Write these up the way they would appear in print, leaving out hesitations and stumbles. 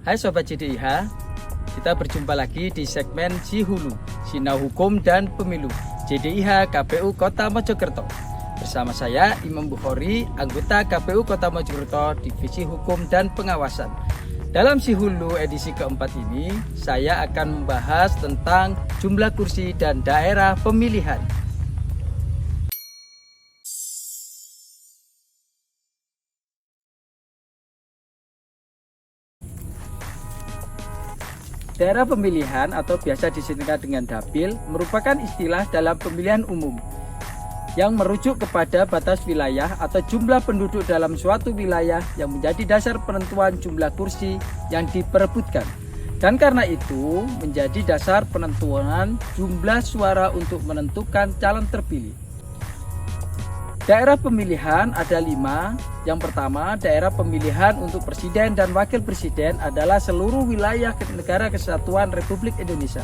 Hai Sobat JDIH, kita berjumpa lagi di segmen Si Hulu, Sinau Hukum dan Pemilu JDIH KPU Kota Mojokerto. Bersama saya Imam Bukhari, anggota KPU Kota Mojokerto, Divisi Hukum dan Pengawasan. Dalam Si Hulu edisi keempat ini, saya akan membahas tentang jumlah kursi dan daerah pemilihan. Daerah pemilihan atau biasa disingkat dengan dapil merupakan istilah dalam pemilihan umum yang merujuk kepada batas wilayah atau jumlah penduduk dalam suatu wilayah yang menjadi dasar penentuan jumlah kursi yang diperebutkan, dan karena itu menjadi dasar penentuan jumlah suara untuk menentukan calon terpilih. Daerah pemilihan ada 5. Yang pertama, daerah pemilihan untuk presiden dan wakil presiden adalah seluruh wilayah negara kesatuan Republik Indonesia.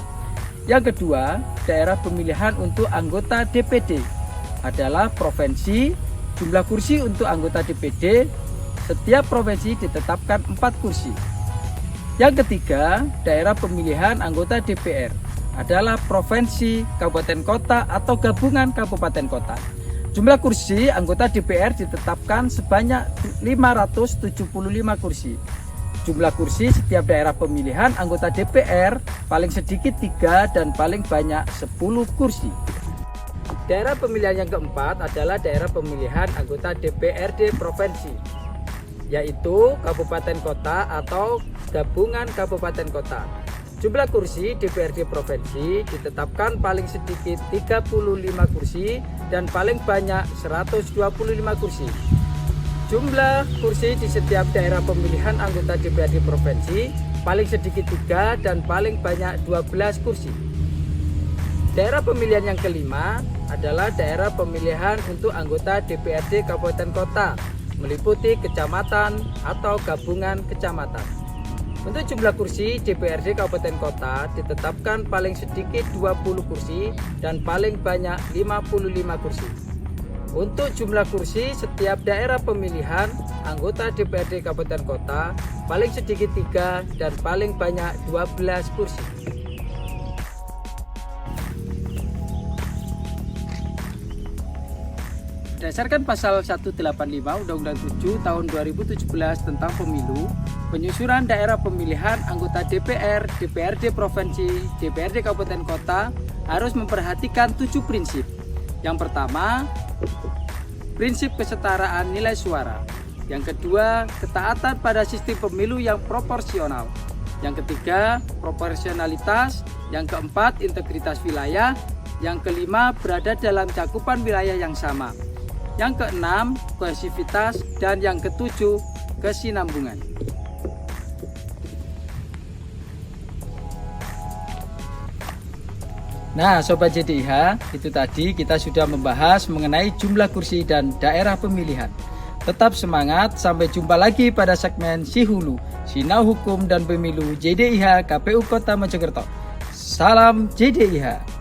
Yang kedua, daerah pemilihan untuk anggota DPD adalah provinsi. Jumlah kursi untuk anggota DPD, setiap provinsi ditetapkan 4 kursi. Yang ketiga, daerah pemilihan anggota DPR adalah provinsi, kabupaten kota, atau gabungan kabupaten kota. Jumlah kursi anggota DPR ditetapkan sebanyak 575 kursi. Jumlah kursi setiap daerah pemilihan anggota DPR paling sedikit 3 dan paling banyak 10 kursi. Daerah pemilihan yang keempat adalah daerah pemilihan anggota DPRD provinsi, yaitu kabupaten kota atau gabungan kabupaten kota. Jumlah kursi DPRD provinsi ditetapkan paling sedikit 35 kursi dan paling banyak 125 kursi. Jumlah kursi di setiap daerah pemilihan anggota DPRD provinsi paling sedikit 3 dan paling banyak 12 kursi. Daerah pemilihan yang kelima adalah daerah pemilihan untuk anggota DPRD kabupaten kota, meliputi kecamatan atau gabungan kecamatan. Untuk jumlah kursi DPRD kabupaten kota ditetapkan paling sedikit 20 kursi dan paling banyak 55 kursi. Untuk jumlah kursi setiap daerah pemilihan anggota DPRD kabupaten kota paling sedikit 3 dan paling banyak 12 kursi. Berdasarkan pasal 185 Undang-Undang 7 tahun 2017 tentang pemilu, penyusunan daerah pemilihan anggota DPR, DPRD provinsi, DPRD kabupaten kota harus memperhatikan 7 prinsip. Yang pertama, prinsip kesetaraan nilai suara. Yang kedua, ketaatan pada sistem pemilu yang proporsional. Yang ketiga, proporsionalitas. Yang keempat, integritas wilayah. Yang kelima, berada dalam cakupan wilayah yang sama. Yang keenam, kohesivitas, dan yang ketujuh, kesinambungan. Nah, Sobat JDIH, itu tadi kita sudah membahas mengenai jumlah kursi dan daerah pemilihan. Tetap semangat, sampai jumpa lagi pada segmen Si Hulu, Sinau Hukum dan Pemilu JDIH KPU Kota Mojokerto. Salam JDIH.